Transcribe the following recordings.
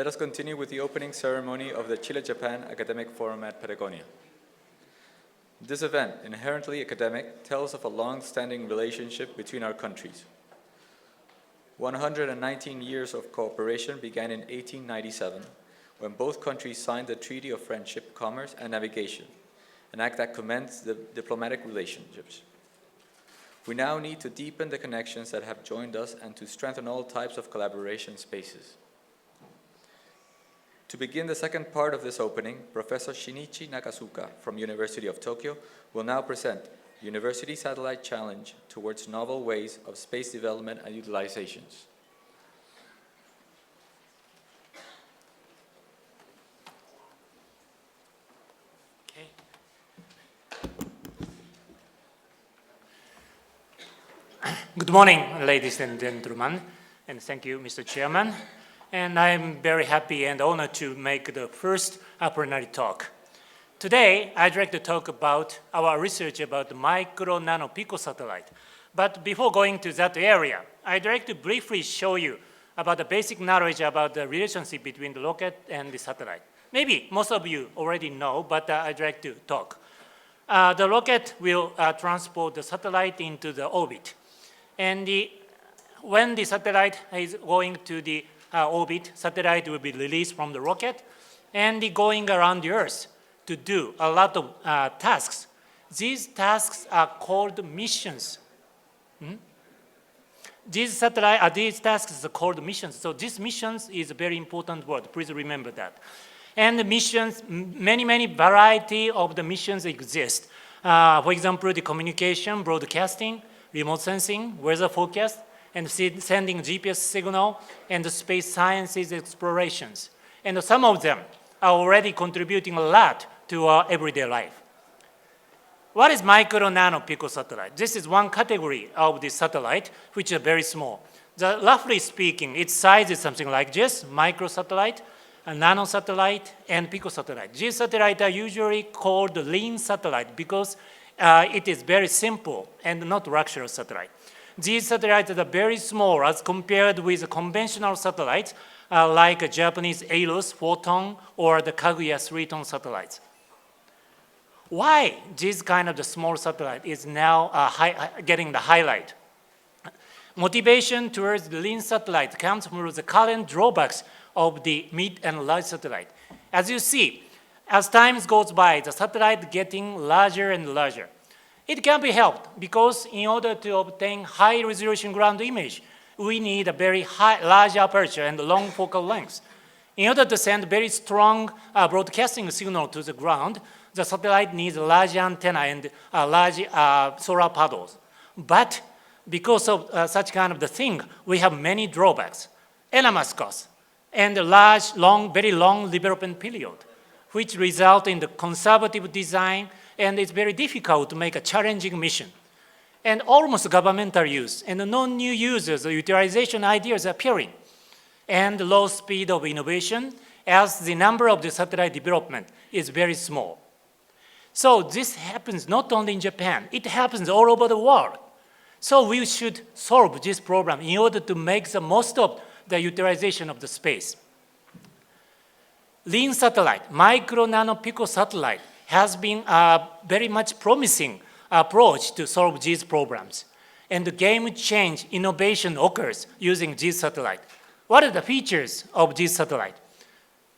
let us continue with the opening ceremony of the Chile-Japan Academic Forum at Patagonia. This event, inherently academic, tells of a long-standing relationship between our countries. 119 years of cooperation began in 1897, when both countries signed the Treaty of Friendship, Commerce, and Navigation, an act that commenced the diplomatic relationships. We now need to deepen the connections that have joined us and to strengthen all types of collaboration spaces. To begin the second part of this opening, Professor Shinichi Nakasuka from University of Tokyo will now present University Satellite Challenge towards novel ways of space development and utilizations. Good morning, ladies and gentlemen, and thank you, Mr. Chairman. And I'm very happy and honored to make the first plenary talk. Today, I'd like to talk about our research about the micro nano pico satellite. But before going to that area, I'd like to briefly show you about the basic knowledge about the relationship between the rocket and the satellite. Maybe most of you already know, but I'd like to talk. The rocket will transport the satellite into the orbit. And when the satellite is going to the orbit, satellite will be released from the rocket and going around the Earth to do a lot of tasks. These tasks are called missions. These tasks are called missions. So these missions is a very important word. Please remember that. And the missions, many variety of the missions exist. For example, the communication, broadcasting, remote sensing, weather forecast, and sending GPS signal, and the space sciences explorations. And some of them are already contributing a lot to our everyday life. What is micro nano pico satellite? This is one category of the satellite, which is very small. Roughly speaking, its size is something like this: micro satellite, a nano satellite, and pico satellite. These satellites are usually called the lean satellite because it is very simple and not luxurious satellite. These satellites are very small as compared with conventional satellites like Japanese ALOS 4-ton or the Kaguya 3-ton satellites. Why this kind of the small satellite is now getting the highlight? Motivation towards the lean satellite comes from the current drawbacks of the mid and large satellite. As you see, as time goes by, the satellite getting larger and larger. It can be helped because in order to obtain high-resolution ground image, we need a very large aperture and long focal length. In order to send very strong broadcasting signal to the ground, the satellite needs a large antenna and large solar paddles. But because of such kind of the thing, we have many drawbacks, enormous costs, and a large, very long development period, which result in the conservative design, and it's very difficult to make a challenging mission. And almost governmental use, and no new users or utilization ideas appearing, and low speed of innovation as the number of the satellite development is very small. So this happens not only in Japan, it happens all over the world. So we should solve this problem in order to make the most of the utilization of the space. Lean satellite, micro nano pico satellite, has been a very much promising approach to solve these problems. And the game change innovation occurs using this satellite. What are the features of this satellite?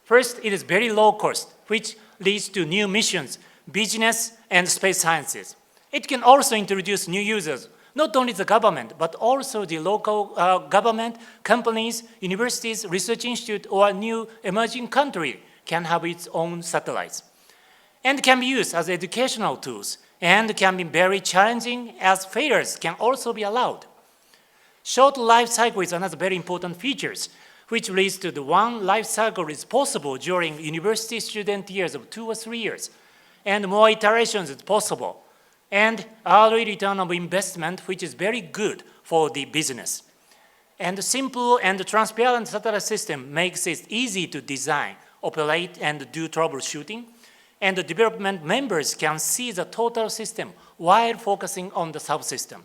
First, it is very low cost, which leads to new missions, business, and space sciences. It can also introduce new users, not only the government, but also the local government, companies, universities, research institute, or new emerging country can have its own satellites. And can be used as educational tools, and can be very challenging as failures can also be allowed. Short life cycle is another very important feature, which leads to the one life cycle is possible during university student years of 2 or 3 years, and more iterations is possible, and early return of investment, which is very good for the business. And the simple and transparent satellite system makes it easy to design, operate, and do troubleshooting, and the development members can see the total system while focusing on the subsystem.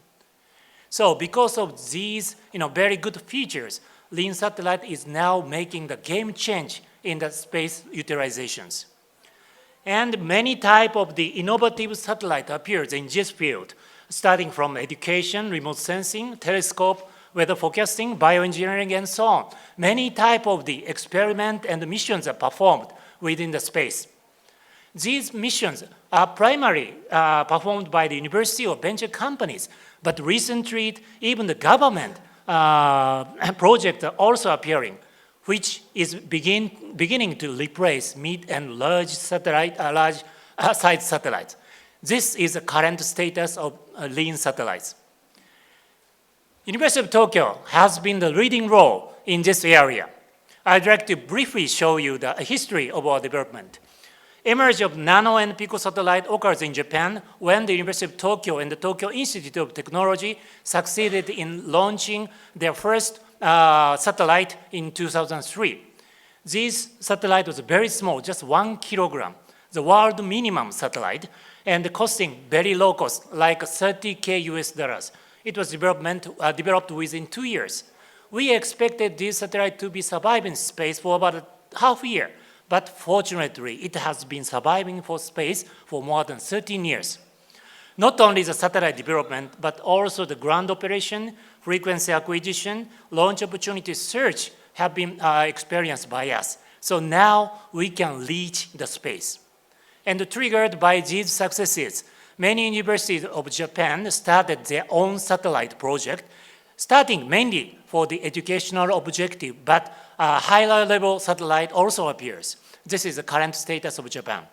So because of these very good features, lean satellite is now making the game change in the space utilizations. And many type of the innovative satellite appears in this field, starting from education, remote sensing, telescope, weather forecasting, bioengineering, and so on. Many type of the experiment and missions are performed within the space. These missions are primarily performed by the university or venture companies, but recently even the government projects are also appearing, which is beginning to replace mid and large satellite, large size satellites. This is the current status of lean satellites. University of Tokyo has been the leading role in this area. I'd like to briefly show you the history of our development. Emergence of nano and pico satellite occurs in Japan when the University of Tokyo and the Tokyo Institute of Technology succeeded in launching their first satellite in 2003. This satellite was very small, just 1 kilogram, the world minimum satellite, and costing very low cost, like $30K US. It was developed within 2 years. We expected this satellite to be surviving space for about a half year, but fortunately, it has been surviving for space for more than 13 years. Not only the satellite development, but also the ground operation, frequency acquisition, launch opportunity search have been experienced by us. So now we can reach the space. And triggered by these successes, many universities of Japan started their own satellite project, starting mainly for the educational objective, but a higher level satellite also appears. This is the current status of Japan.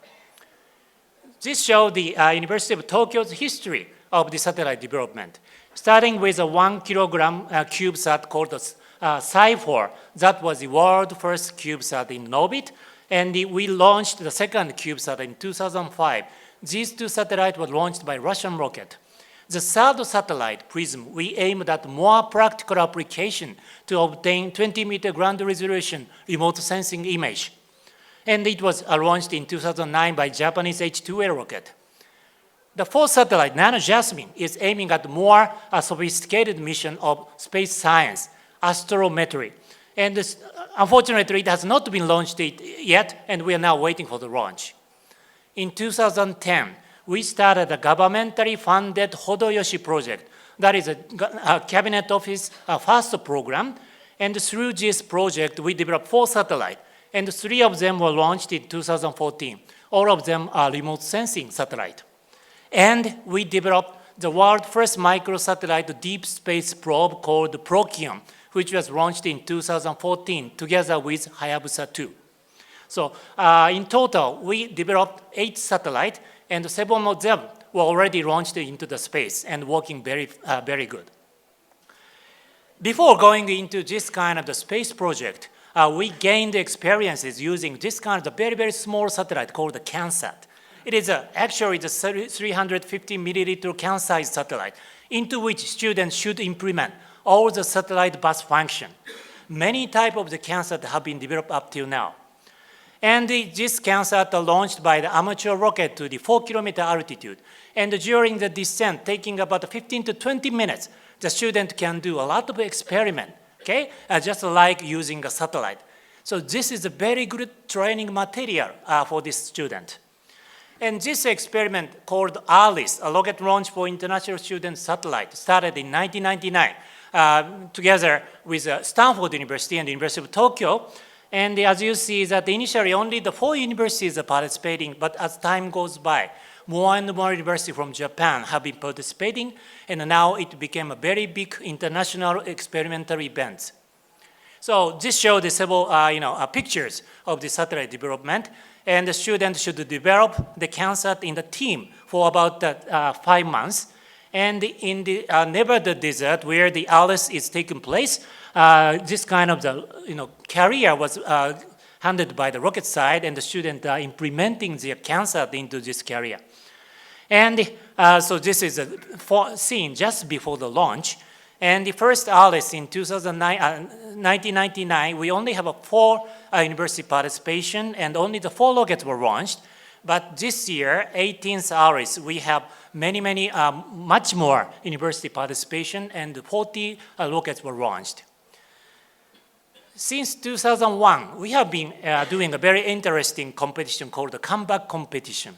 This shows the University of Tokyo's history of the satellite development, starting with a 1 kilogram CubeSat called the Sci4. That was the world's first CubeSat in orbit, and we launched the second CubeSat in 2005. These two satellites were launched by Russian rocket. The third satellite, PRISM, we aimed at more practical application to obtain 20-meter ground resolution remote sensing image. And it was launched in 2009 by Japanese H2A rocket. The fourth satellite, Nano Jasmine, is aiming at more sophisticated mission of space science, astrometry. And this, unfortunately, it has not been launched yet, and we are now waiting for the launch. In 2010, we started a governmentally funded Hodoyoshi project. That is a cabinet office first program. And through this project, we developed 4 satellites. And 3 of them were launched in 2014. All of them are remote sensing satellite. And we developed the world's first microsatellite deep space probe called Procyon, which was launched in 2014 together with Hayabusa 2. So in total, we developed 8 satellites, and 7 of them were already launched into the space and working very good. Before going into this kind of the space project, we gained experiences using this kind of very small satellite called the CanSat. It is actually the 350 milliliter can-sized satellite into which students should implement all the satellite bus function. Many types of the CanSat have been developed up till now. And this CanSat are launched by the amateur rocket to the 4-kilometer altitude. And during the descent, taking about 15 to 20 minutes, the student can do a lot of experiment, okay? Just like using a satellite. So this is a very good training material for this student. And this experiment called ALICE, a rocket launch for international student satellite, started in 1999 together with Stanford University and the University of Tokyo. And as you see that initially only the 4 universities are participating, but as time goes by, more and more universities from Japan have been participating, and now it became a very big international experimental event. So this shows the several pictures of the satellite development, and the students should develop the CanSat in the team for about 5 months. And in the Nevada desert, where the ALICE is taking place, this kind of carrier was handled by the rocket side, and the students are implementing their CanSat into this carrier. And so this is a scene just before the launch. And the first ALICE in 1999, we only have 4 university participation, and only the 4 rockets were launched. But this year, 18th ALICE, we have much more university participation, and 40 rockets were launched. Since 2001, we have been doing a very interesting competition called the comeback competition.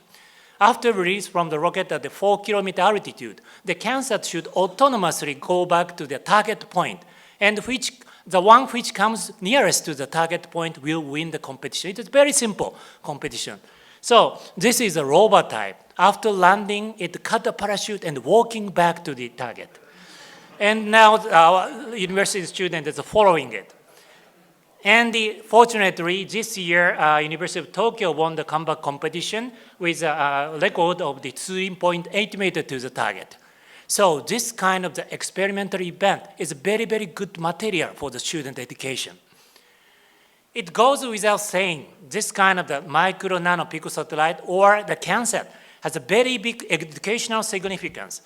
After release from the rocket at the 4-kilometer altitude, the CANSAT should autonomously go back to the target point, and the one which comes nearest to the target point will win the competition. It is very simple competition. So this is a rover type. After landing, it cut the parachute and walking back to the target. And now our university student is following it. And fortunately, this year, University of Tokyo won the comeback competition with a record of the 3.8 meters to the target. So this kind of the experimental event is very, very good material for the student education. It goes without saying, this kind of the micro nano picosatellite or the CANSAT has a very big educational significance.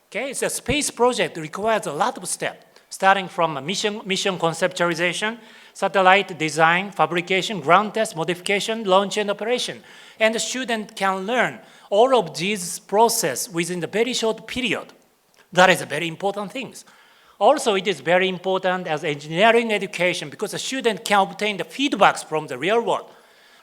Okay, it's a space project that requires a lot of steps, starting from a mission conceptualization, satellite design, fabrication, ground test, modification, launch, and operation. And the student can learn all of these processes within a very short period. That is a very important thing. Also, it is very important as engineering education because the student can obtain the feedbacks from the real world.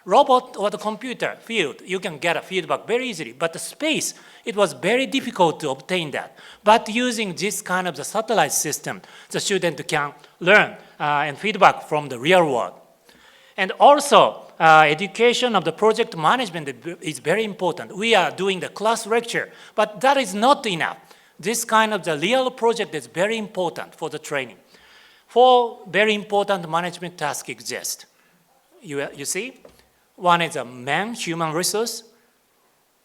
Robot or the computer field, you can get a feedback very easily, but the space, it was very difficult to obtain that. But using this kind of the satellite system, the student can learn and feedback from the real world. And also, education of the project management is very important. We are doing the class lecture, but that is not enough. This kind of the real project is very important for the training. Four very important management tasks exist. You see? One is a human resource,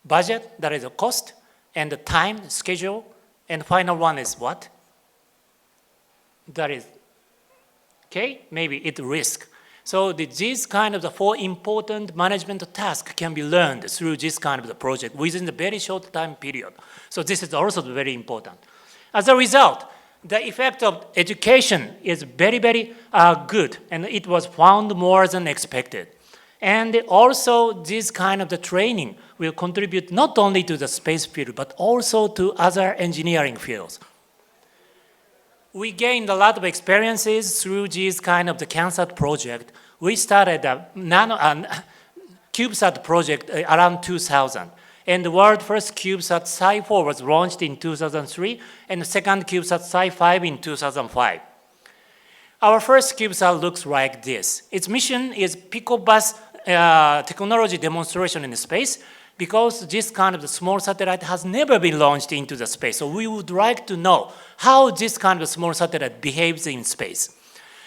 budget, that is a cost, and the time, schedule, and final one is what? That is, okay, maybe it's risk. So these kind of the four important management tasks can be learned through this kind of the project within the very short time period. So this is also very important. As a result, the effect of education is very, very good, and it was found more than expected. And also, this kind of the training will contribute not only to the space field, but also to other engineering fields. We gained a lot of experiences through this kind of the CANSAT project. We started a CubeSat project around 2000. And the world's first CubeSat Sci-4 was launched in 2003, and the second CubeSat Sci-5 in 2005. Our first CubeSat looks like this. Its mission is picobus technology demonstration in space, because this kind of the small satellite has never been launched into the space. So we would like to know how this kind of small satellite behaves in space.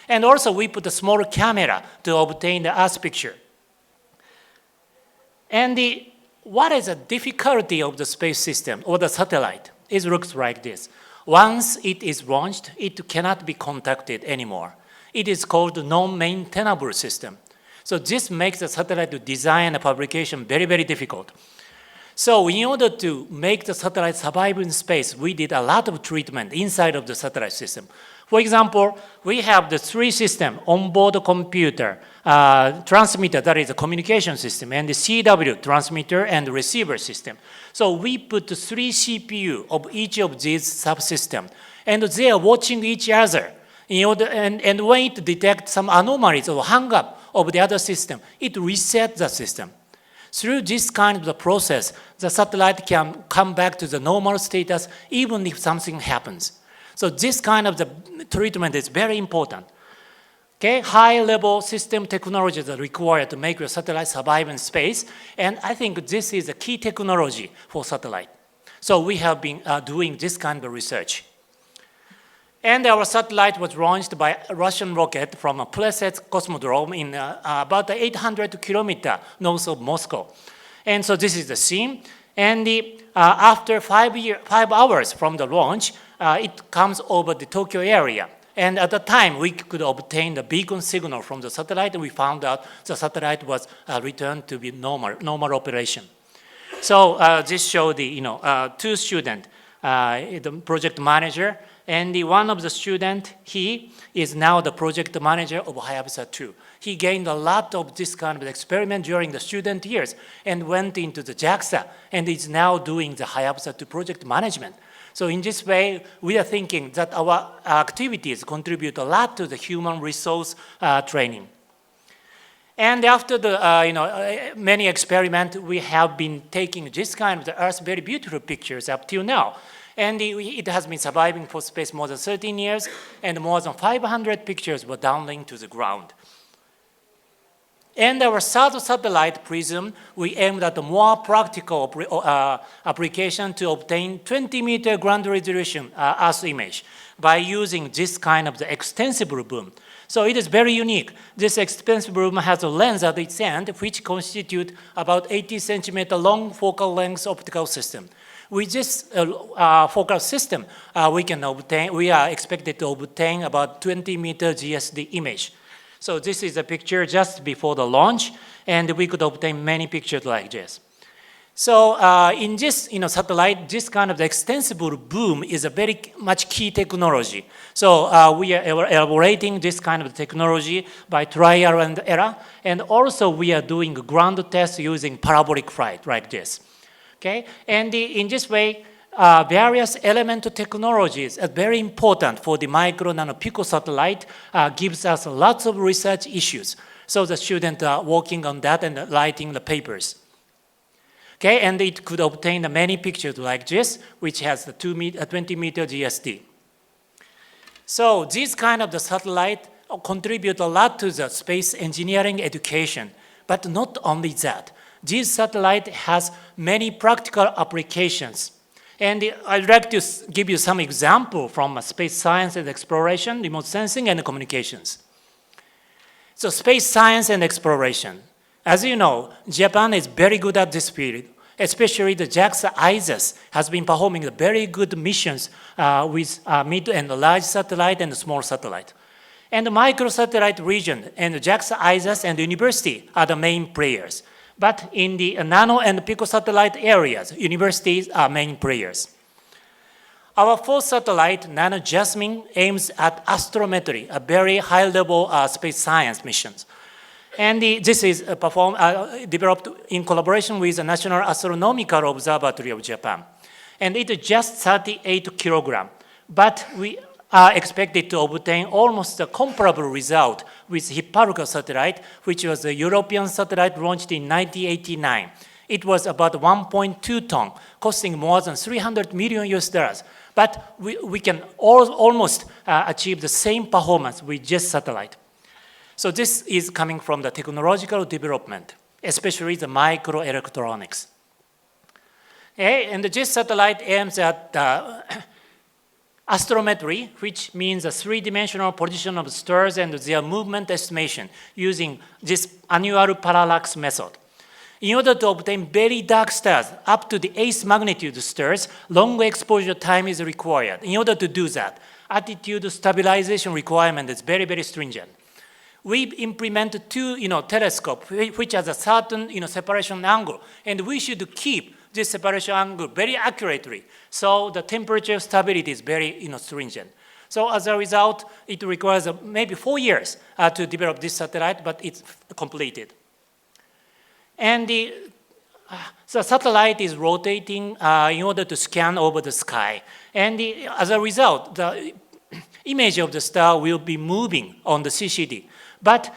And also we put a small camera to obtain the Earth picture. And what is the difficulty of the space system or the satellite? It looks like this. Once it is launched, it cannot be contacted anymore. It is called the non-maintainable system. So this makes the satellite design and fabrication very, very difficult. So in order to make the satellite survive in space, we did a lot of treatment inside of the satellite system. For example, we have the three systems: onboard computer, transmitter, that is a communication system, and the CW, transmitter and receiver system. So we put the three CPU of each of these subsystems, and they are watching each other. And when it detects some anomalies or hang up of the other system, it resets the system. Through this kind of the process, the satellite can come back to the normal status even if something happens. So this kind of the treatment is very important. Okay, high-level system technologies are required to make your satellite survive in space, and I think this is a key technology for satellite. So we have been doing this kind of research. And our satellite was launched by a Russian rocket from a Plesets Cosmodrome in about 800 kilometers north of Moscow. And so this is the scene. And after 5 hours from the launch, it comes over the Tokyo area. And at the time, we could obtain the beacon signal from the satellite, and we found out the satellite was returned to be normal operation. So this showed the two students, the project manager, and one of the students, he is now the project manager of Hayabusa 2. He gained a lot of this kind of experiment during the student years and went into the JAXA and is now doing the Hayabusa 2 project management. So in this way, we are thinking that our activities contribute a lot to the human resource training. And after the many experiments, we have been taking this kind of the Earth's very beautiful pictures up till now. And it has been surviving for space more than 13 years, and more than 500 pictures were downlinked to the ground. And our third satellite, PRISM, we aimed at a more practical application to obtain 20-meter ground resolution Earth image by using this kind of the extensible boom. So it is very unique. This extensible boom has a lens at its end, which constitutes about 80 centimeter long focal length optical system. With this focal system, we are expected to obtain about 20-meter GSD image. So this is a picture just before the launch, and we could obtain many pictures like this. So in this satellite, this kind of the extensible boom is a very much key technology. So we are elaborating this kind of technology by trial and error, and also we are doing ground tests using parabolic flight like this. Okay, and in this way, various elemental technologies are very important for the micro nano pico satellite, gives us lots of research issues. So the students are working on that and writing the papers. Okay, and it could obtain many pictures like this, which has the 20-meter GSD. So this kind of the satellite contribute a lot to the space engineering education, but not only that. This satellite has many practical applications. And I'd like to give you some example from space science and exploration, remote sensing, and communications. So space science and exploration. As you know, Japan is very good at this field, especially the JAXA ISAS has been performing very good missions with mid and large satellite and small satellite. And the microsatellite region and the JAXA ISAS and the university are the main players. But in the nano and picosatellite areas, universities are main players. Our fourth satellite, Nano Jasmine, aims at astrometry, a very high-level space science missions. And this is developed in collaboration with the National Astronomical Observatory of Japan. And it is just 38 kilograms. But we are expected to obtain almost a comparable result with Hipparcos satellite, which was a European satellite launched in 1989. It was about 1.2 ton, costing more than 300 million US dollars. But we can almost achieve the same performance with just satellite. So this is coming from the technological development, especially the microelectronics. Okay, and this satellite aims at astrometry, which means a three-dimensional position of stars and their movement estimation using this annual parallax method. In order to obtain very dark stars up to the 8th magnitude stars, long exposure time is required. In order to do that, attitude stabilization requirement is very, very stringent. We implement two telescopes which has a certain separation angle, and we should keep this separation angle very accurately. So the temperature stability is very stringent. So as a result, it requires maybe 4 years to develop this satellite, but it's completed. And the satellite is rotating in order to scan over the sky. And as a result, the image of the star will be moving on the CCD. But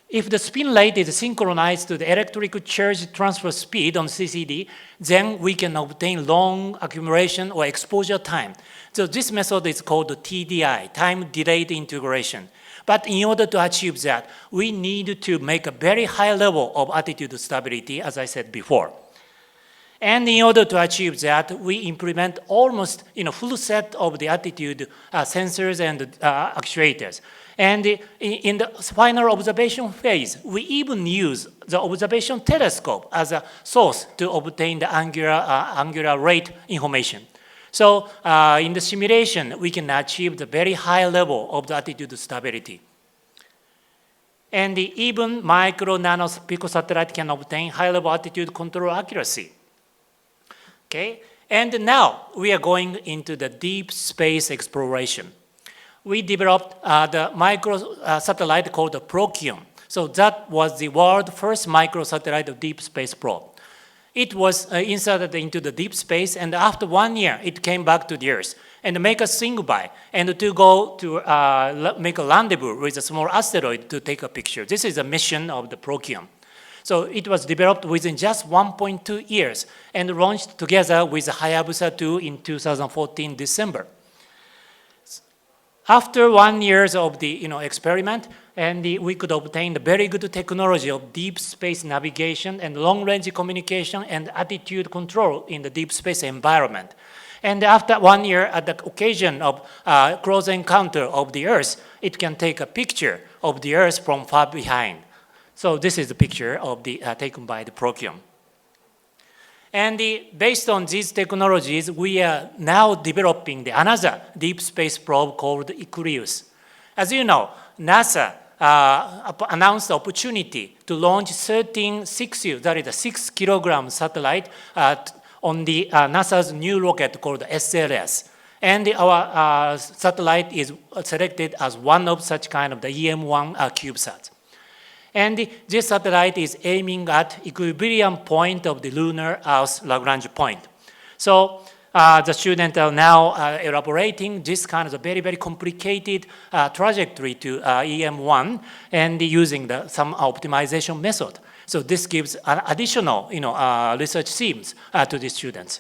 if the spin rate is synchronized to the electric charge transfer speed on CCD, then we can obtain long accumulation or exposure time. So this method is called TDI, time delayed integration. But in order to achieve that, we need to make a very high level of attitude stability, as I said before. And in order to achieve that, we implement almost full set of the attitude sensors and actuators. And in the final observation phase, we even use the observation telescope as a source to obtain the angular rate information. So in the simulation, we can achieve the very high level of the attitude stability. And even micro nano picosatellite can obtain high level attitude control accuracy. Okay, and now we are going into the deep space exploration. We developed the micro satellite called the Procyon. So that was the world's first microsatellite of deep space probe. It was inserted into the deep space, and after 1 year, it came back to the Earth and make a swing by and to go to make a rendezvous with a small asteroid to take a picture. This is a mission of the Procyon. So it was developed within just 1.2 years and launched together with Hayabusa 2 in 2014 December. After 1 year of the experiment, we could obtain the very good technology of deep space navigation and long-range communication and attitude control in the deep space environment. And after 1 year, at the occasion of close encounter of the Earth, it can take a picture of the Earth from far behind. So this is the picture of the taken by the Procyon. And based on these technologies, we are now developing another deep space probe called Icarus. As you know, NASA announced the opportunity to launch 13-6U, that is a 6-kilogram satellite on the NASA's new rocket called SLS. And our satellite is selected as one of such kind of the EM1 CubeSats. And this satellite is aiming at equilibrium point of the lunar Earth Lagrange point. So the students are now elaborating this kind of very, very complicated trajectory to EM1 and using some optimization method. So this gives an additional research themes to the students.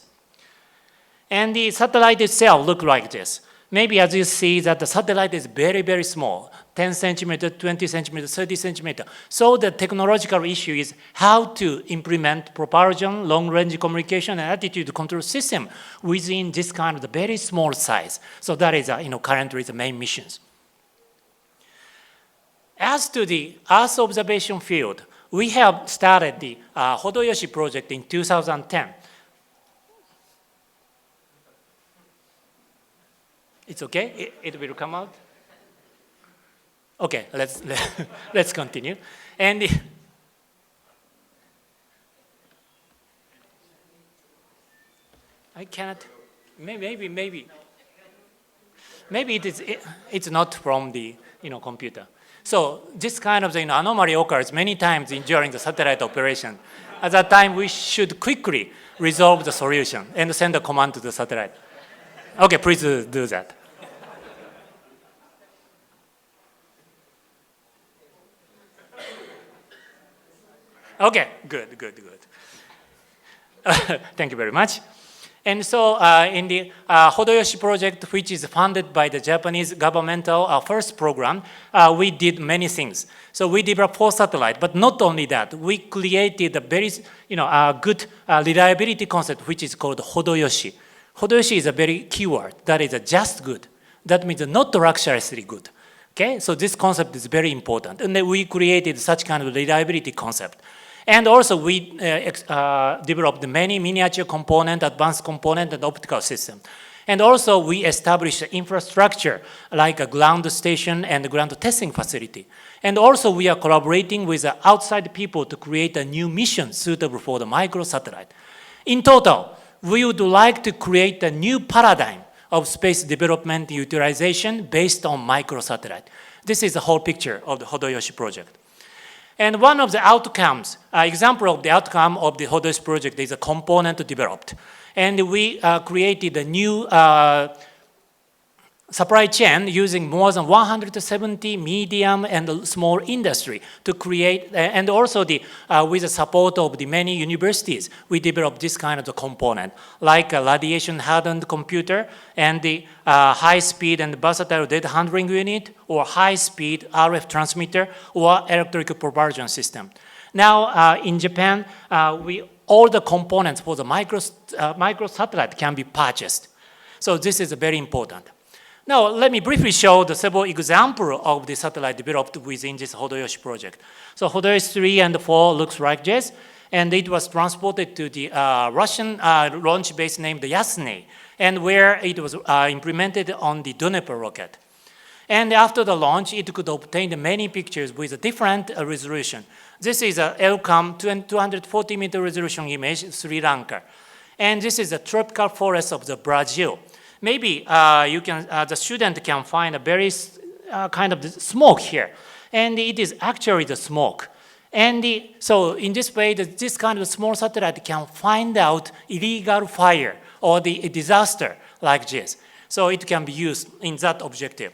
And the satellite itself looks like this. Maybe as you see that the satellite is very, very small, 10 centimeter, 20 centimeter, 30 centimeter. So the technological issue is how to implement propulsion, long-range communication, and attitude control system within this kind of the very small size. So that is currently the main missions. As to the Earth observation field, we have started the Hodoyoshi project in 2010. It's okay? It will come out? Okay, let's continue. And I cannot, maybe it's not from the computer. So this kind of anomaly occurs many times during the satellite operation. At that time, we should quickly resolve the solution and send a command to the satellite. Okay, please do that. Okay, good. Thank you very much. And so in the Hodoyoshi project, which is funded by the Japanese governmental first program, we did many things. So we developed 4 satellites, but not only that, we created a very good reliability concept, which is called Hodoyoshi. Hodoyoshi is a very keyword, that is just good. That means not luxuriously good. Okay, so this concept is very important. And then we created such kind of reliability concept. And also we developed many miniature component, advanced component, and optical system. And also we established infrastructure like a ground station and a ground testing facility. And also we are collaborating with outside people to create a new mission suitable for the microsatellite. In total, we would like to create a new paradigm of space development utilization based on microsatellite. This is the whole picture of the Hodoyoshi project. And one of the outcomes, example of the outcome of the Hodoyoshi project is a component developed. And we created a new supply chain using more than 170 medium and small industry to create, and also with the support of the many universities, we developed this kind of component, like a radiation hardened computer and the high-speed and versatile data handling unit, or high-speed RF transmitter, or electric propulsion system. Now, in Japan, all the components for the microsatellite can be purchased. So this is very important. Now, let me briefly show the several examples of the satellite developed within this Hodoyoshi project. So Hodoyoshi 3 and 4 looks like this, and it was transported to the Russian launch base named Yasny, and where it was implemented on the Dnepr rocket. And after the launch, it could obtain many pictures with a different resolution. This is a LCAM 240-meter resolution image, Sri Lanka. And this is a tropical forest of the Brazil. Maybe the student can find a very kind of smoke here. And it is actually the smoke. So in this way, this kind of small satellite can find out illegal fire or the disaster like this. So it can be used in that objective.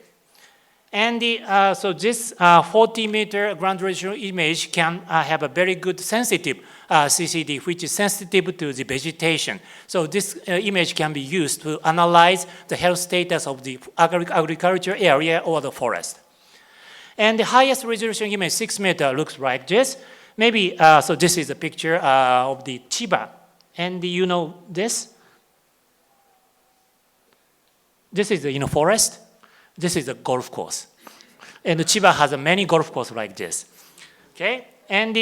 So this 40-meter ground resolution image can have a very good sensitive CCD, which is sensitive to the vegetation. So this image can be used to analyze the health status of the agriculture area or the forest. And the highest resolution image, 6 meter, looks like this. Maybe, so this is a picture of the Chiba. And you know this? This is the forest. This is a golf course. And Chiba has many golf courses like this. Okay? And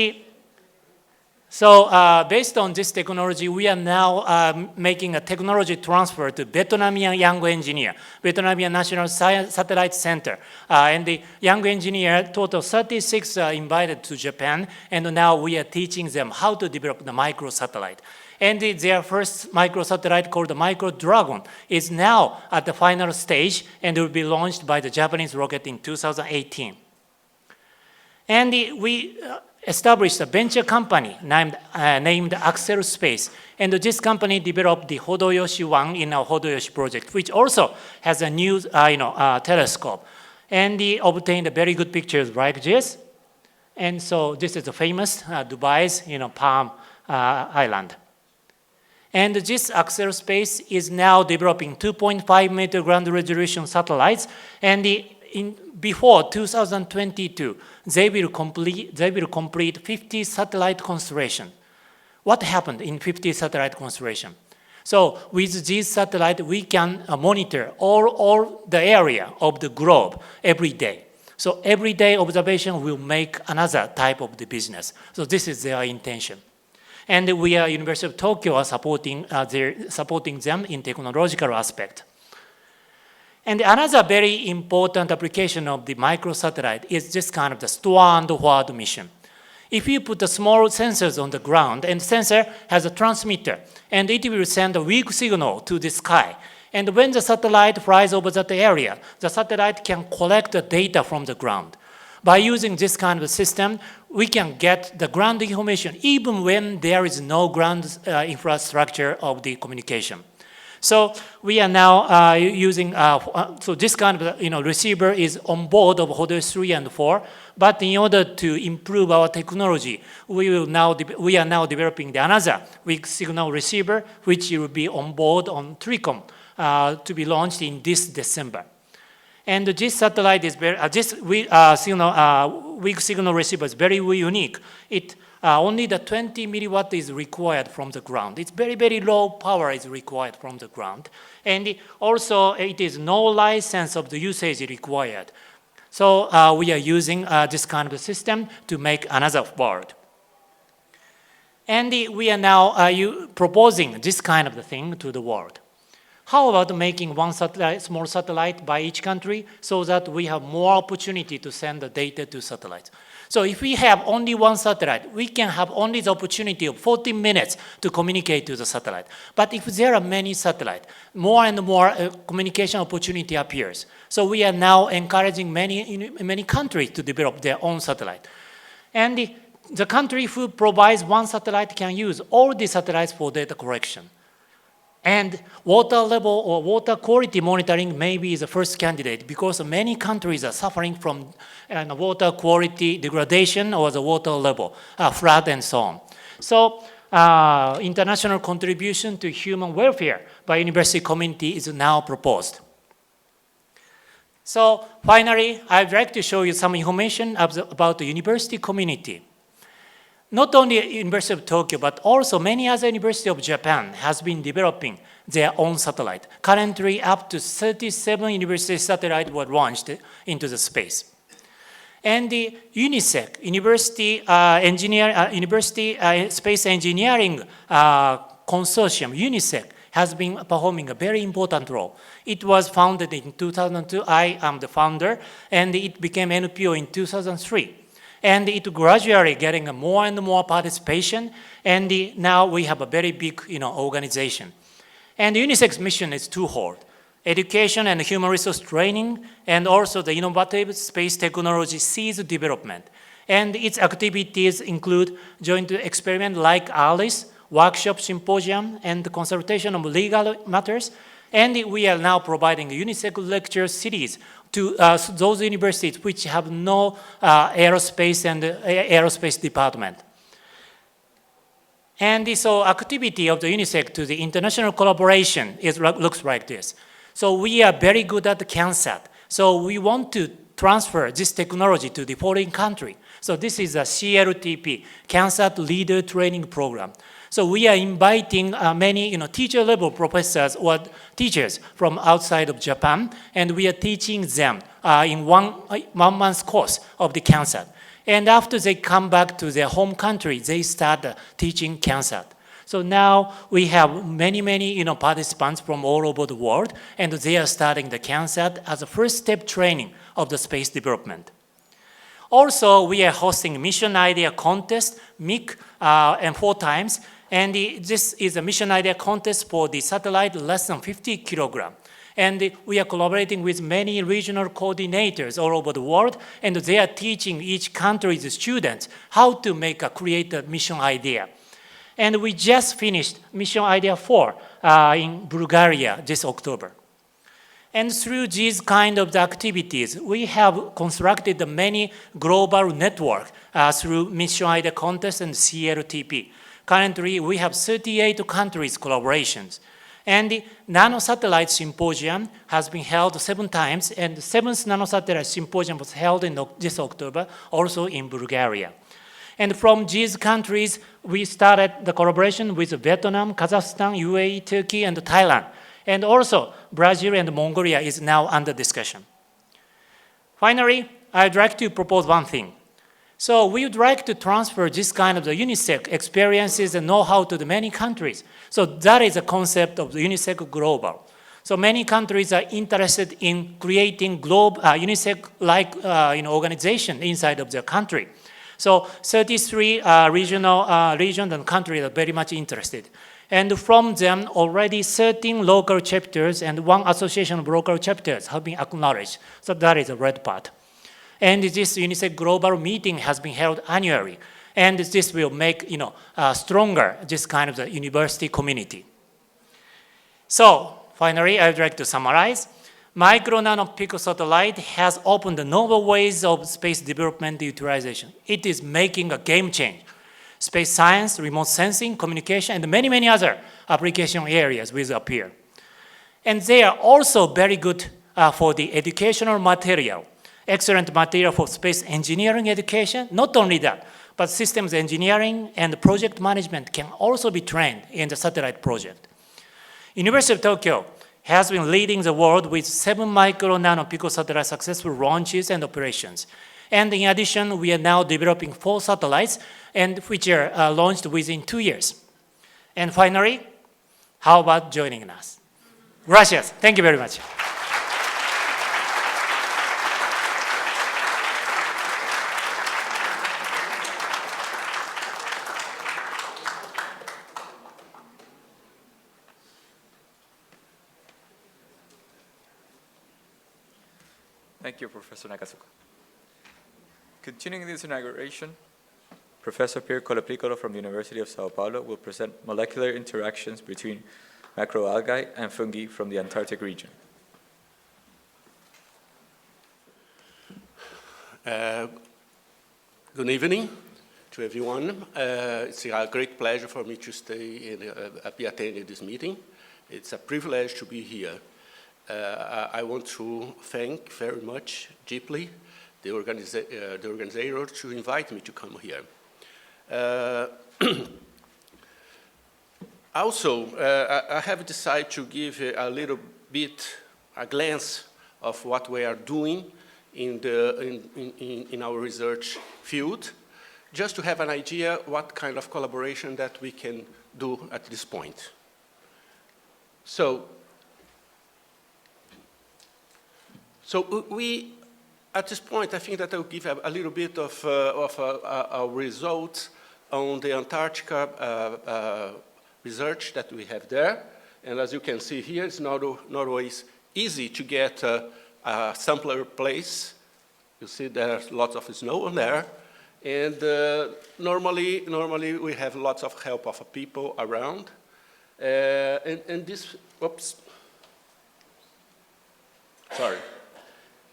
so based on this technology, we are now making a technology transfer to Vietnamese young engineer, Vietnamese National Science Satellite Center. And the young engineer, total 36 invited to Japan, and now we are teaching them how to develop the microsatellite. And their first microsatellite called the Micro Dragon is now at the final stage and will be launched by the Japanese rocket in 2018. And we established a venture company named Axel Space. And this company developed the Hodoyoshi 1 in our Hodoyoshi project, which also has a new telescope. And they obtained very good pictures like this. And so this is the famous Dubai's Palm Island. And this Axel Space is now developing 2.5 meter ground resolution satellites. And before 2022, they will complete 50 satellite constellation. What happened in 50 satellite constellation? So with these satellites, we can monitor all the area of the globe every day. So everyday observation will make another type of the business. So this is their intention. And we are University of Tokyo are supporting them in technological aspect. And another very important application of the microsatellite is this kind of the store and forward mission. If you put the small sensors on the ground, and the sensor has a transmitter, and it will send a weak signal to the sky. And when the satellite flies over that area, the satellite can collect the data from the ground. By using this kind of system, we can get the ground information even when there is no ground infrastructure of the communication. So we are now using, so this kind of receiver is on board of Hodoyoshi 3 and 4, but in order to improve our technology, we are now developing another weak signal receiver, which will be on board on TRICOM to be launched in this December. And this satellite is very, weak signal receiver is very unique. Only the 20 milliwatt is required from the ground. It's very, very low power is required from the ground. And also, it is no license of the usage required. So we are using this kind of system to make another world. And we are now proposing this kind of thing to the world. How about making one satellite, small satellite by each country so that we have more opportunity to send the data to satellites? So if we have only one satellite, we can have only the opportunity of 40 minutes to communicate to the satellite. But if there are many satellites, more and more communication opportunity appears. So we are now encouraging many countries to develop their own satellite. And the country who provides one satellite can use all the satellites for data collection. And water level or water quality monitoring may be the first candidate because many countries are suffering from water quality degradation or the water level, flood and so on. So international contribution to human welfare by university community is now proposed. So finally, I'd like to show you some information about the university community. Not only University of Tokyo, but also many other universities of Japan has been developing their own satellite. Currently, up to 37 university satellites were launched into the space. And the UNISEC, University Space Engineering Consortium, UNISEC, has been performing a very important role. It was founded in 2002. I am the founder, and it became NPO in 2003. And it gradually getting more and more participation, and now we have a very big organization. And UNISEC's mission is twofold: education and human resource training, and also the innovative space technology seeds development. And its activities include joint experiment like ALICE, workshop, symposium, and consultation of legal matters. And we are now providing a UNISEC lecture series to those universities which have no aerospace and aerospace department. And so activity of the UNISEC to the international collaboration looks like this. So we are very good at the CANSAT. So we want to transfer this technology to the foreign country. So this is a CLTP, CANSAT Leader Training Program. So we are inviting many teacher-level professors or teachers from outside of Japan, and we are teaching them in one month course of the CANSAT. And after they come back to their home country, they start teaching CANSAT. So now we have many participants from all over the world, and they are starting the CANSAT as a first step training of the space development. Also, we are hosting Mission Idea Contest, MIC, and 4 times. And this is a mission idea contest for the satellite less than 50 kilogram. And we are collaborating with many regional coordinators all over the world, and they are teaching each country's students how to create a mission idea. And we just finished Mission Idea 4 in Bulgaria this October. And through these kind of activities, we have constructed many global network through Mission Idea Contest and CLTP. Currently, we have 38 countries collaborations. And the Nanosatellite Symposium has been held 7 times, and the 7th Nanosatellite Symposium was held in this October, also in Bulgaria. And from these countries, we started the collaboration with Vietnam, Kazakhstan, UAE, Turkey, and Thailand. And also, Brazil and Mongolia is now under discussion. Finally, I'd like to propose one thing. So we would like to transfer this kind of the UNISEC experiences and know-how to the many countries. So that is a concept of the UNISEC Global. So many countries are interested in creating UNISEC-like organization inside of their country. So 33 regions and countries are very much interested. And from them, already 13 local chapters and 1 association of local chapters have been acknowledged. So that is the red part. And this UNISEC Global meeting has been held annually. And this will make stronger this kind of the university community. So finally, I would like to summarize. Micro nano picosatellite has opened novel ways of space development utilization. It is making a game change. Space science, remote sensing, communication, and many other application areas will appear. And they are also very good for the educational material. Excellent material for space engineering education. Not only that, but systems engineering and project management can also be trained in the satellite project. University of Tokyo has been leading the world with 7 micro nano picosatellite successful launches and operations. And in addition, we are now developing 4 satellites, and which are launched within 2 years. And finally, how about joining us? Gracias. Thank you very much. Thank you, Professor Nakasuka. Continuing this inauguration, Professor Pierre Colapricolo from the University of Sao Paulo will present molecular interactions between macroalgae and fungi from the Antarctic region. Good evening to everyone. It's a great pleasure for me to be attending this meeting. It's a privilege to be here. I want to thank very much, deeply, the organizer to invite me to come here. Also, I have decided to give a little bit, a glance of what we are doing in our research field, just to have an idea what kind of collaboration that we can do at this point. So we, at this point, I think that I'll give a little bit of a result on the Antarctica research that we have there. And as you can see here, it's not always easy to get a sampler place. You see there's lots of snow on there. And normally we have lots of help of people around. And this, oops, sorry.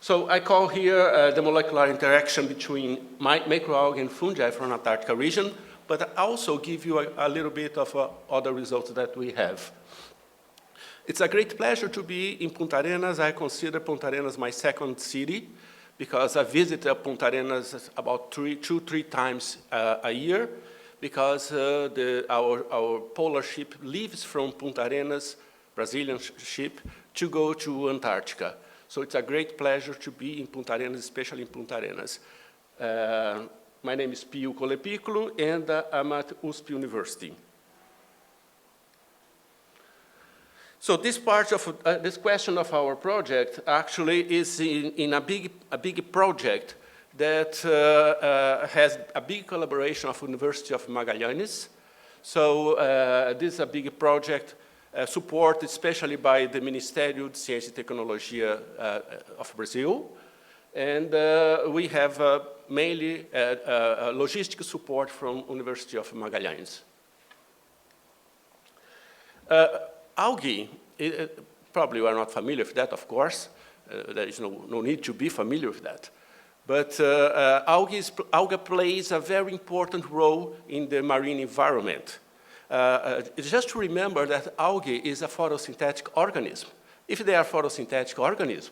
So I call here the molecular interaction between macroalgae and fungi from Antarctica region, but I also give you a little bit of other results that we have. It's a great pleasure to be in Punta Arenas. I consider Punta Arenas my second city because I visit Punta Arenas about 2-3 times a year because our polar ship leaves from Punta Arenas, Brazilian ship, to go to Antarctica. So it's a great pleasure to be in Punta Arenas, especially in Punta Arenas. My name is Pio Colepicolo, and I'm at USP University. So this part of this question of our project actually is in a big project that has a big collaboration of University of Magallanes. So this is a big project supported especially by the Ministério de Ciência e Tecnologia of Brazil. And we have mainly logistic support from University of Magallanes. Algae, probably you are not familiar with that, of course. There is no need to be familiar with that. But algae plays a very important role in the marine environment. Just to remember that algae is a photosynthetic organism. If they are photosynthetic organisms,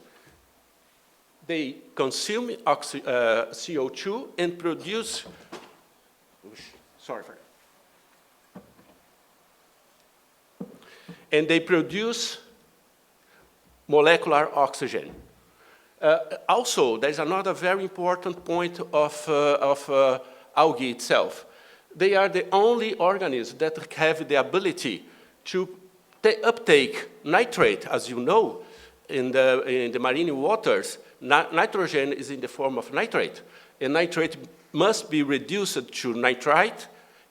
they consume CO2 and produce, sorry for that. And they produce molecular oxygen. Also, there's another very important point of algae itself. They are the only organisms that have the ability to uptake nitrate, as you know, in the marine waters. Nitrogen is in the form of nitrate, and nitrate must be reduced to nitrite,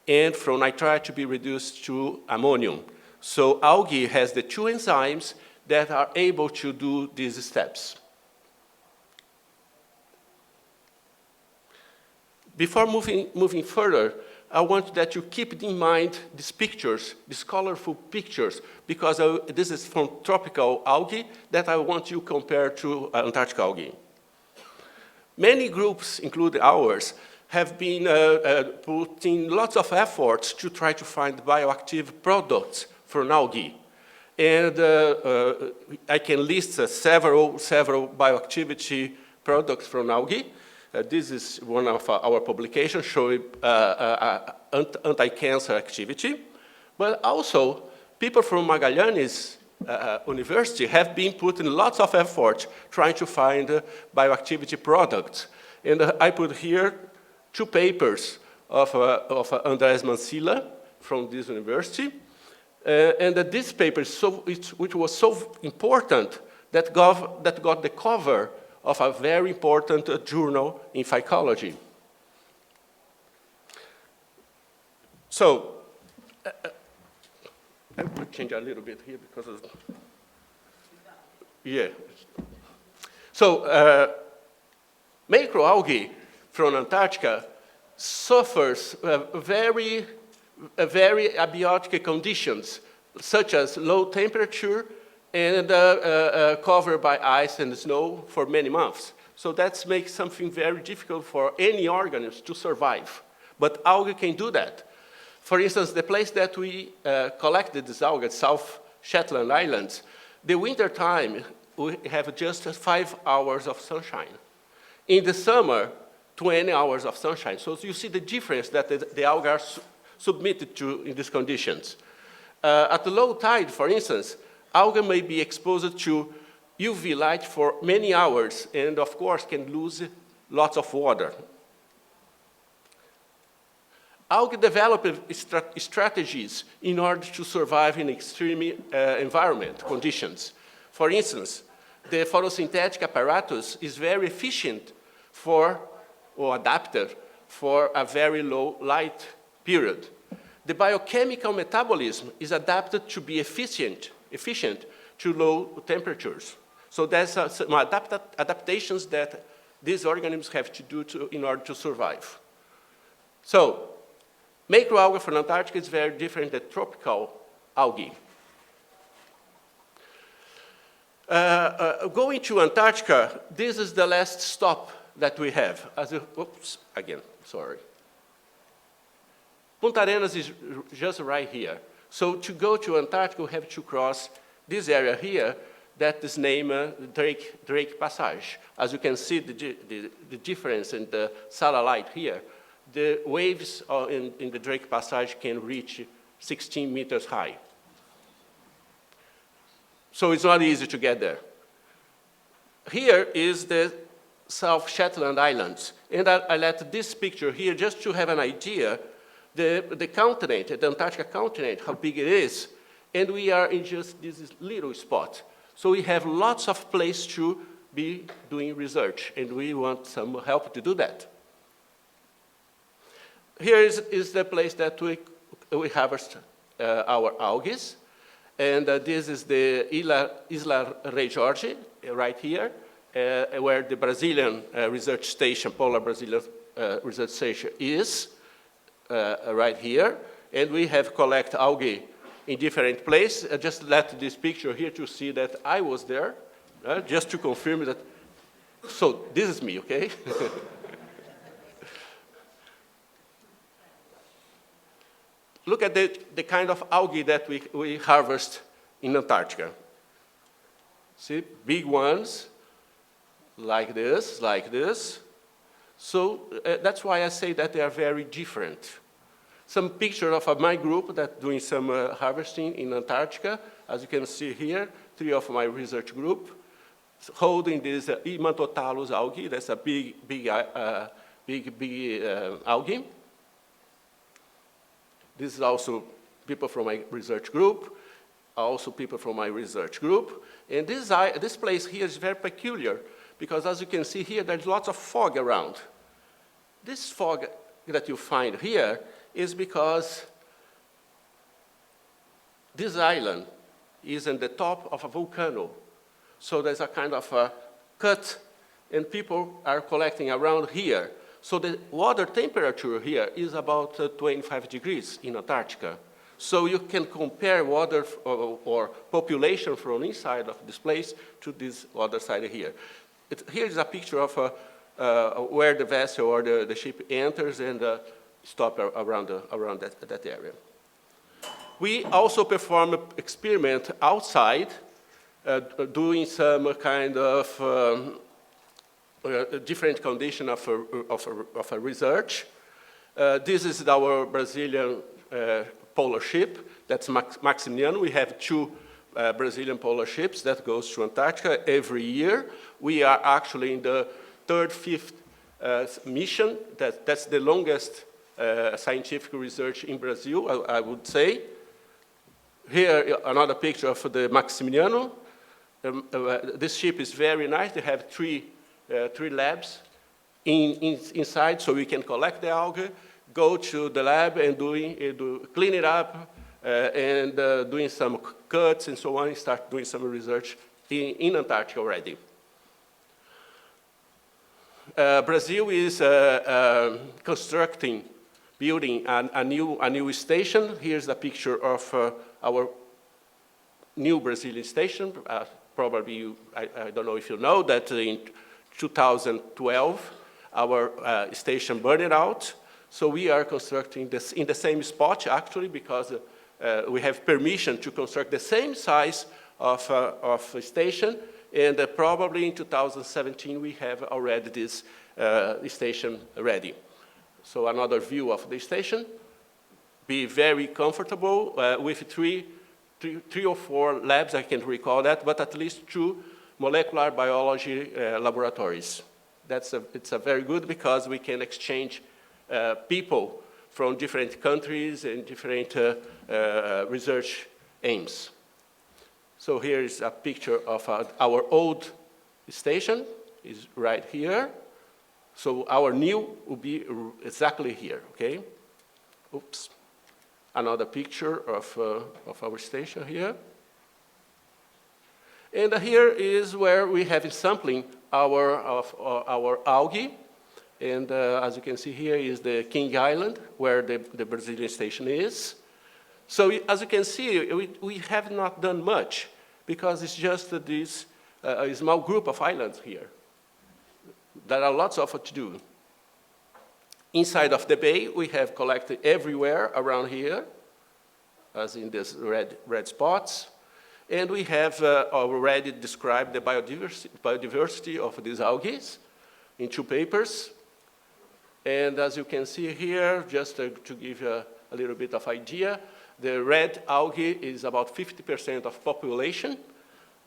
and from nitrite to be reduced to ammonium. So algae has the two enzymes that are able to do these steps. Before moving further, I want that you keep in mind these pictures, these colorful pictures, because this is from tropical algae that I want you to compare to Antarctic algae. Many groups, including ours, have been putting lots of efforts to try to find bioactive products from algae. And I can list several bioactivity products from algae. This is one of our publications showing anti-cancer activity. But also, people from Magallanes University have been putting lots of effort trying to find bioactivity products. And I put here 2 papers of Andrés Mancilla from this university. And this paper, which was so important, that got the cover of a very important journal in phycology. So, I will change a little bit here because of, yeah. So, macroalgae from Antarctica suffers very abiotic conditions, such as low temperature and covered by ice and snow for many months. So that makes something very difficult for any organism to survive. But algae can do that. For instance, the place that we collected this algae, South Shetland Islands, the winter time, we have just 5 hours of sunshine. In the summer, 20 hours of sunshine. So you see the difference that the algae are submitted to in these conditions. At the low tide, for instance, algae may be exposed to UV light for many hours and, of course, can lose lots of water. Algae develop strategies in order to survive in extreme environment conditions. For instance, the photosynthetic apparatus is very efficient or adapted for a very low light period. The biochemical metabolism is adapted to be efficient to low temperatures. So there's some adaptations that these organisms have to do in order to survive. So, macroalgae from Antarctica is very different than tropical algae. Going to Antarctica, this is the last stop that we have. Oops, again, sorry. Punta Arenas is just right here. So to go to Antarctica, we have to cross this area here that is named Drake Passage. As you can see, the difference in the satellite here, the waves in the Drake Passage can reach 16 meters high. So it's not easy to get there. Here is the South Shetland Islands. And I let this picture here just to have an idea, the continent, the Antarctica continent, how big it is. And we are in just this little spot. So we have lots of place to be doing research, and we want some help to do that. Here is the place that we harvest our algae. And this is the Isla Rei Jorge, right here, where the Brazilian research station, Polar Brazilian research station is, right here. And we have collect algae in different places. I just left this picture here to see that I was there, just to confirm that. So this is me, okay? Look at the kind of algae that we harvest in Antarctica. See, big ones, like this, like this. So that's why I say that they are very different. Some picture of my group that doing some harvesting in Antarctica. As you can see here, 3 of my research group holding this Imantotallus algae. That's a big algae. This is also people from my research group, also people from my research group. And this place here is very peculiar because as you can see here, there's lots of fog around. This fog that you find here is because this island is in the top of a volcano. So there's a kind of a cut, and people are collecting around here. So the water temperature here is about 25 degrees in Antarctica. So you can compare water or population from inside of this place to this other side here. Here is a picture of where the vessel or the ship enters and stop around that area. We also perform an experiment outside, doing some kind of different condition of a research. This is our Brazilian polar ship. That's Maximiano. We have 2 Brazilian polar ships that goes to Antarctica every year. We are actually in the 3rd, 5th mission. That's the longest scientific research in Brazil, I would say. Here, another picture of the Maximiano. This ship is very nice. They have 3 labs inside, so we can collect the algae, go to the lab and clean it up, and doing some cuts and so on, and start doing some research in Antarctica already. Brazil is building a new station. Here's a picture of our new Brazilian station. Probably, I don't know if you know that in 2012, our station burned out. So we are constructing this in the same spot, actually, because we have permission to construct the same size of a station. And probably in 2017, we have already this station ready. So another view of the station. Be very comfortable with three or 4 labs, I can't recall that, but at least 2 molecular biology laboratories. It's very good because we can exchange people from different countries and different research aims. So here is a picture of our old station, is right here. So our new will be exactly here, okay? Oops. Another picture of our station here. And here is where we have sampling our algae. And as you can see here is the King Island, where the Brazilian station is. So as you can see, we have not done much because it's just this a small group of islands here. There are lots of what to do. Inside of the bay, we have collected everywhere around here, as in these red spots. And we have already described the biodiversity of these algae in 2 papers. And as you can see here, just to give you a little bit of idea, the red algae is about 50% of population,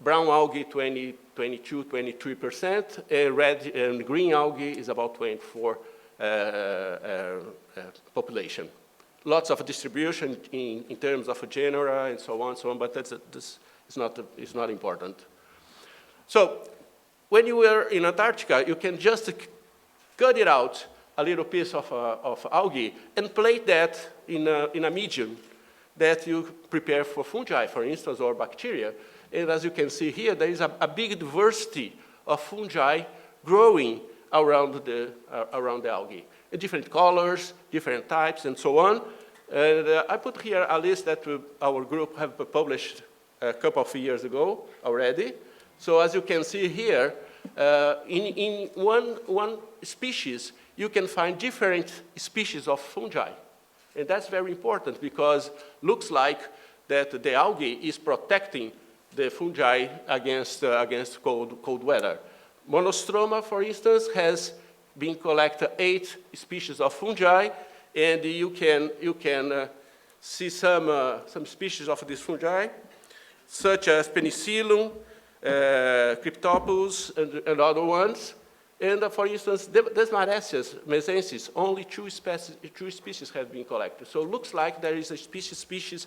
brown algae 22, 23%, and red and green algae is about 24% population. Lots of distribution in terms of genera and so on, but this is not important. So when you are in Antarctica, you can just cut it out, a little piece of algae, and plate that in a medium that you prepare for fungi, for instance, or bacteria. And as you can see here, there is a big diversity of fungi growing around the algae. In different colors, different types, and so on. And I put here a list that our group have published a couple of years ago already. So as you can see here, in one species, you can find different species of fungi. And that's very important because looks like that the algae is protecting the fungi against cold weather. Monostroma, for instance, has been collected 8 species of fungi, and you can see some species of these fungi, such as Penicillium, Cryptopolis, and other ones. And for instance, Desmaresias mesensis, only 2 species have been collected. So it looks like there is a species-species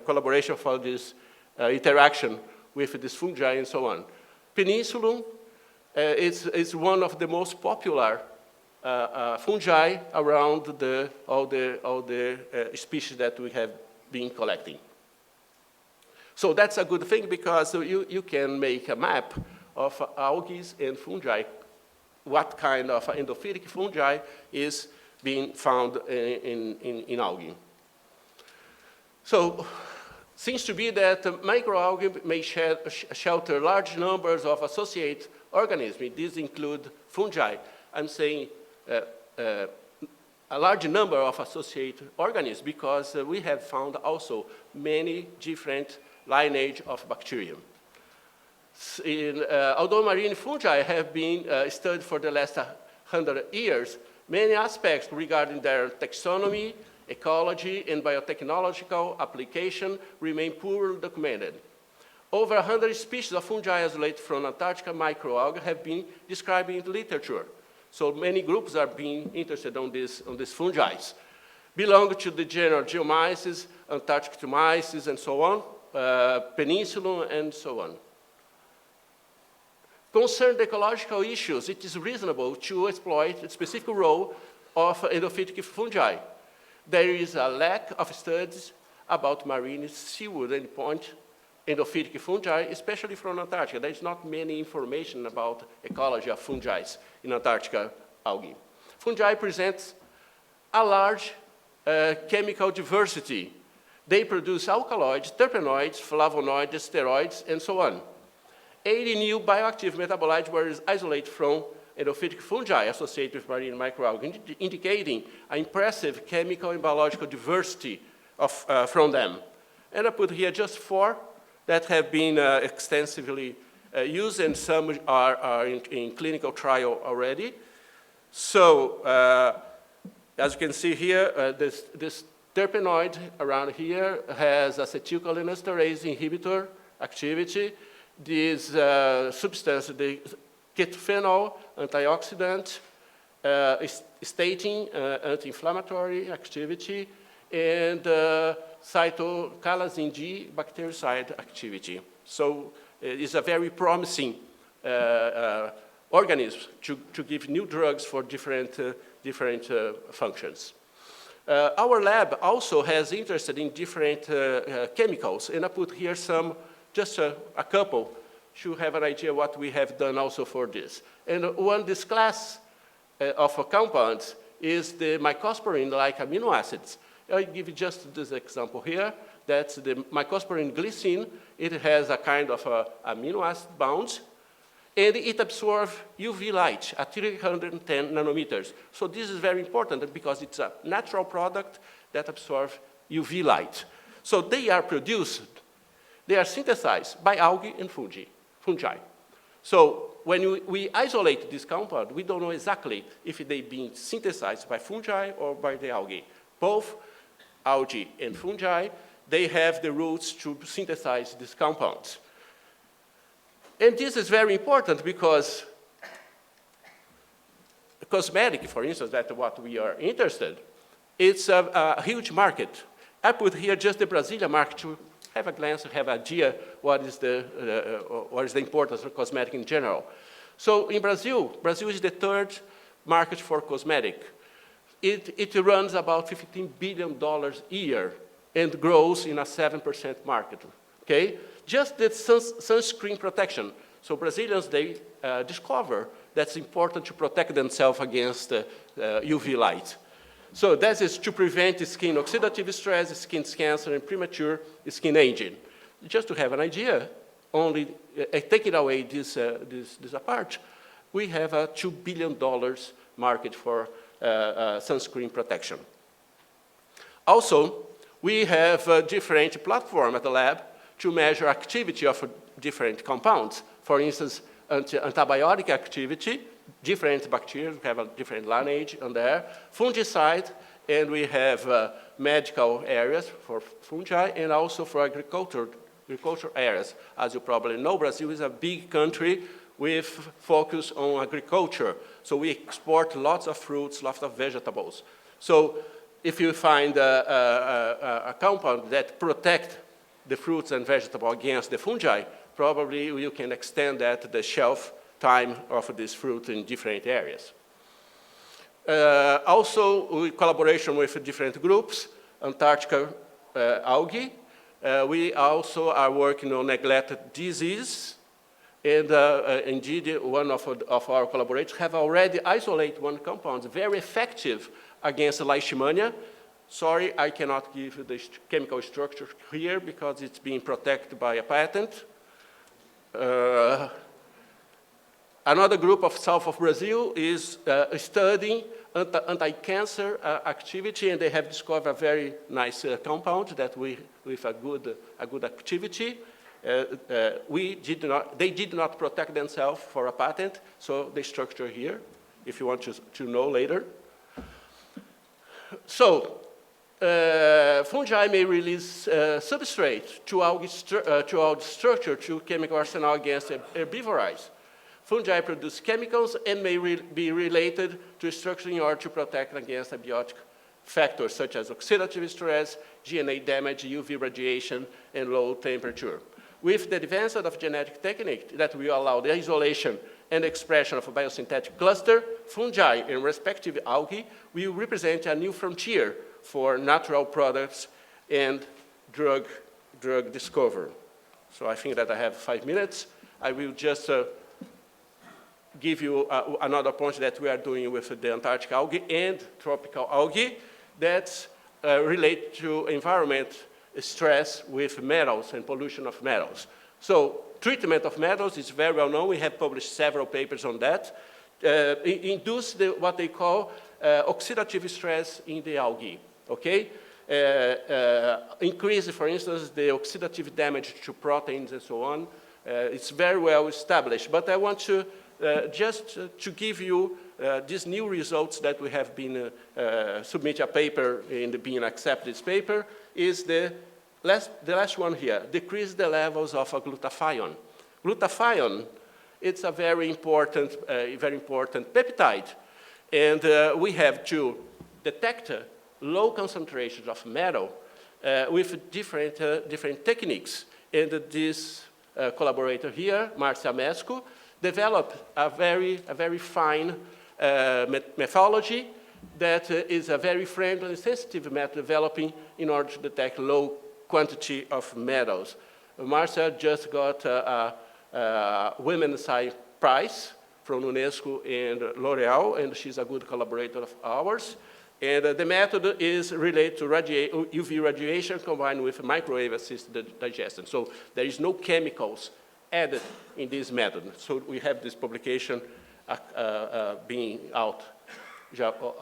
collaboration for this interaction with this fungi and so on. Penicillium is one of the most popular fungi around all the species that we have been collecting. So that's a good thing because you can make a map of algae and fungi, what kind of endophytic fungi is being found in algae. So, seems to be that microalgae may shelter large numbers of associated organisms. These include fungi. I'm saying a large number of associated organisms because we have found also many different lineage of bacterium. Although marine fungi have been studied for the last 100 years, many aspects regarding their taxonomy, ecology, and biotechnological application remain poorly documented. Over 100 species of fungi isolated from Antarctica microalgae have been described in the literature. So many groups are being interested on these fungi. Belong to the genera Geomyces, Antarcticomyces, and so on, Penicillium, and so on. Concerning ecological issues, it is reasonable to exploit the specific role of endophytic fungi. There is a lack of studies about marine seaweed and endophytic fungi, especially from Antarctica. There is not many information about ecology of fungi in Antarctica algae. Fungi present a large chemical diversity. They produce alkaloids, terpenoids, flavonoids, steroids, and so on. 80 new bioactive metabolites were isolated from endophytic fungi associated with marine microalgae, indicating an impressive chemical and biological diversity from them. And I put here just 4 that have been extensively used, and some are in clinical trial already. So, as you can see here, this terpenoid around here has acetylcholinesterase inhibitor activity. This substance, the ketophenol, antioxidant, statin, anti-inflammatory activity, and cytochalasin D, bactericide activity. So it's a very promising organism to give new drugs for different functions. Our lab also has interested in different chemicals, and I put here just a couple to have an idea what we have done also for this. And this class of compounds is the mycosporine-like amino acids. I'll give you just this example here. That's the mycosporine glycine. It has a kind of amino acid bound, and it absorbs UV light at 310 nanometers. So this is very important because it's a natural product that absorbs UV light. So they are produced, they are synthesized by algae and fungi. So when we isolate this compound, we don't know exactly if they've been synthesized by fungi or by the algae. Both algae and fungi, they have the roots to synthesize these compounds. And this is very important because cosmetic, for instance, that's what we are interested, it's a huge market. I put here just the Brazilian market to have a glance, have an idea what is the importance of cosmetic in general. So in Brazil is the third market for cosmetic. It runs about $15 billion a year and grows in a 7% market, okay? Just the sunscreen protection. So Brazilians, they discover that's important to protect themselves against UV light. So that is to prevent skin oxidative stress, skin cancer, and premature skin aging. Just to have an idea, only taking away this apart, we have a $2 billion market for sunscreen protection. Also, we have a different platform at the lab to measure activity of different compounds. For instance, antibiotic activity, different bacteria, we have a different lineage on there, fungicide, and we have medical areas for fungi and also for agriculture areas. As you probably know, Brazil is a big country with focus on agriculture. So we export lots of fruits, lots of vegetables. So if you find a compound that protects the fruits and vegetables against the fungi, probably you can extend that the shelf time of this fruit in different areas. Also, in collaboration with different groups, Antarctica algae, we also are working on neglected disease, and indeed one of our collaborators have already isolated one compound, very effective against leishmania. Sorry, I cannot give you the chemical structure here because it's being protected by a patent. Another group of south of Brazil is studying anti-cancer activity, and they have discovered a very nice compound that with a good activity. They did not protect themselves for a patent, so the structure here, if you want to know later. So, fungi may release substrate to algae structure to chemical arsenal against herbivores. Fungi produce chemicals and may be related to structure in order to protect against abiotic factors such as oxidative stress, DNA damage, UV radiation, and low temperature. With the advancement of genetic technique that will allow the isolation and expression of a biosynthetic cluster, fungi and respective algae will represent a new frontier for natural products and drug discovery. So I think that I have 5 minutes. I will just give you another point that we are doing with the Antarctic algae and tropical algae that relate to environment stress with metals and pollution of metals. So treatment of metals is very well known. We have published several papers on that. Induce what they call oxidative stress in the algae, okay? Increase, for instance, the oxidative damage to proteins and so on. It's very well established, but I want to just to give you these new results that we have been submit a paper and being accepted this paper is the last one here, decrease the levels of glutathione. Glutathione, it's a very important peptide, and we have to detect low concentrations of metal with different techniques. And this collaborator here, Marcia Mesco, developed a very fine methodology that is a very friendly and sensitive method developing in order to detect low quantity of metals. Marcia just got a Women's Science Prize from UNESCO and L'Oreal, and she's a good collaborator of ours. And the method is related to UV radiation combined with microwave-assisted digestion. So there is no chemicals added in this method. So we have this publication being out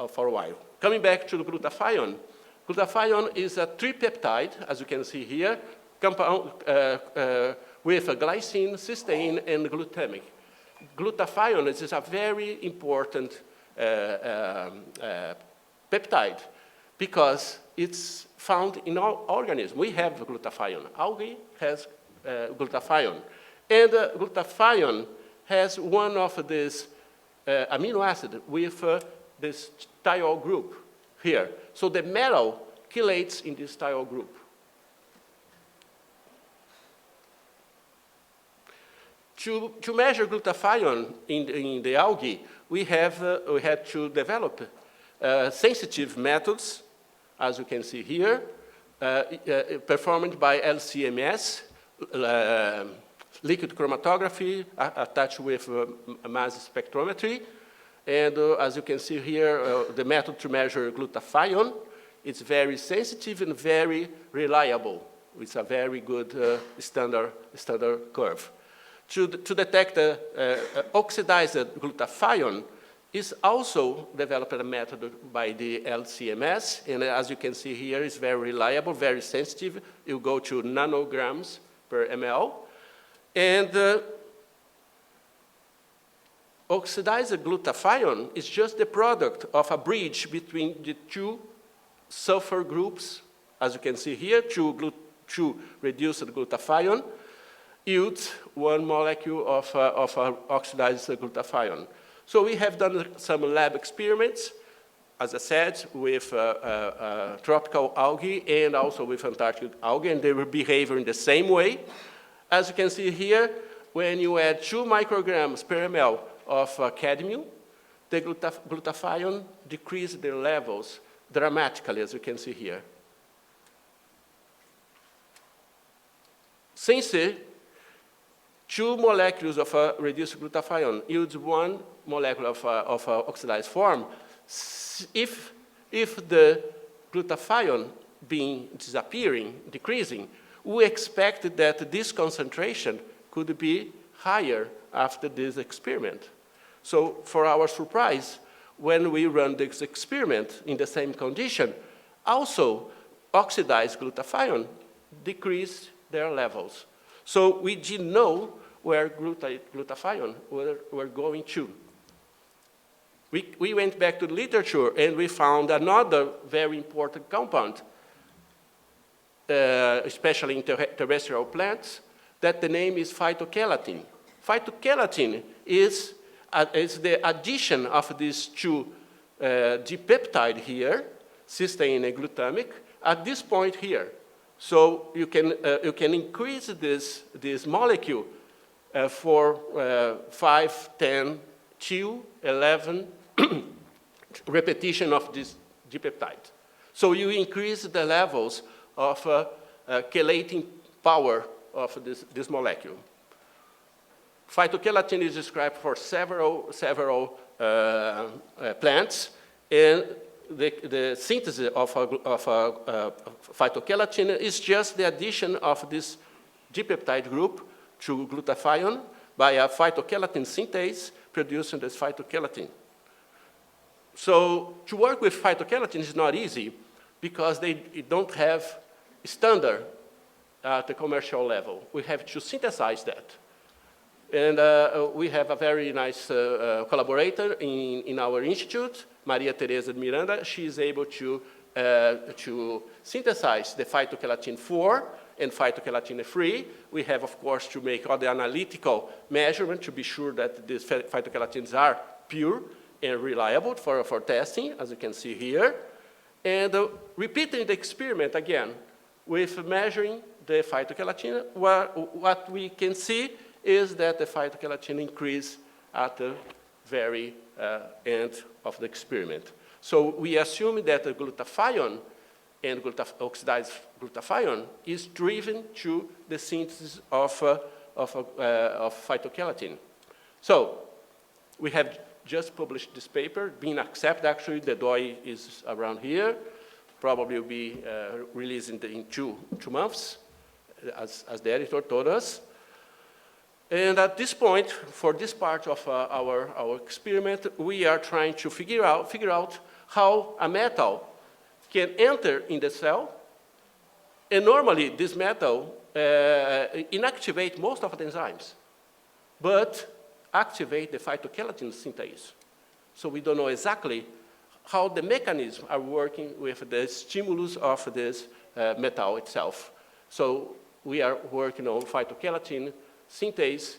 for a while. Coming back to the glutathione. Glutathione is a tripeptide, as you can see here, compound with a glycine, cysteine, and glutamic. Glutathione is a very important peptide because it's found in all organisms. We have glutathione. Algae has glutathione. And glutathione has one of these amino acids with this thiol group here. So the metal chelates in this thiol group. To measure glutathione in the algae, we had to develop sensitive methods, as you can see here, performed by LCMS, liquid chromatography attached with mass spectrometry. And as you can see here, the method to measure glutathione, it's very sensitive and very reliable. It's a very good standard curve. To detect oxidized glutathione is also developed a method by the LCMS, and as you can see here, it's very reliable, very sensitive. You go to nanograms per ml. And oxidized glutathione is just the product of a bridge between the two sulfur groups, as you can see here, two reduced glutathione, yields one molecule of oxidized glutathione. So we have done some lab experiments, as I said, with tropical algae and also with Antarctic algae, and they will behave in the same way. As you can see here, when you add 2 micrograms per ml of cadmium, the glutathione decreases their levels dramatically, as you can see here. Since 2 molecules of reduced glutathione yields 1 molecule of oxidized form, if the glutathione disappearing, decreasing, we expect that this concentration could be higher after this experiment. So for our surprise, when we run this experiment in the same condition, also oxidized glutathione decreased their levels. So we didn't know where glutathione were going to. We went back to the literature and we found another very important compound, especially in terrestrial plants, that the name is phytokeratin. Phytokeratin is the addition of these 2 dipeptide here, cysteine and glutamic, at this point here. So you can increase this molecule for 5, 10, 2, 11 repetition of this dipeptide. So you increase the levels of chelating power of this molecule. Phytokeratin is described for several plants, and the synthesis of phytokeratin is just the addition of this dipeptide group to glutathione by a phytokeratin synthase producing this phytokeratin. So to work with phytokeratin is not easy because they don't have standard at the commercial level. We have to synthesize that. And we have a very nice collaborator in our institute, Maria Teresa Miranda. She is able to synthesize the phytokeratin 4 and phytokeratin 3. We have, of course, to make all the analytical measurement to be sure that these phytokeratins are pure and reliable for testing, as you can see here. And repeating the experiment again with measuring the phytokeratin, what we can see is that the phytokeratin increase at the very end of the experiment. So we assume that the glutathione and oxidized glutathione is driven to the synthesis of phytokeratin. So We have just published this paper, being accepted actually. The DOI is around here. Probably will be released in two months, as the editor told us. And at this point, for this part of our experiment, we are trying to figure out how a metal can enter in the cell. And normally, this metal inactivate most of the enzymes, but activate the phytochelatin synthase. So we don't know exactly how the mechanisms are working with the stimulus of this metal itself. So we are working on phytochelatin synthase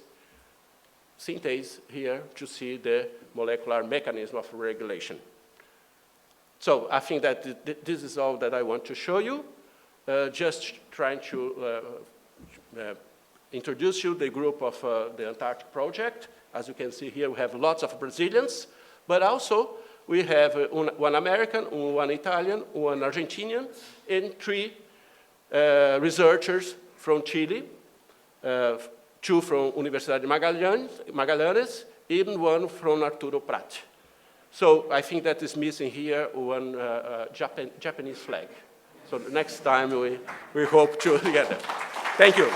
here to see the molecular mechanism of regulation. So I think that this is all that I want to show you. Just trying to introduce you the group of the Antarctic Project. As you can see here, we have lots of Brazilians, but also we have one American, one Italian, one Argentinian, and 3 researchers from Chile, 2 from Universidad de Magallanes, even 1 from Arturo Prat. So I think that is missing here one Japanese flag. So next time we hope to get it. Thank you.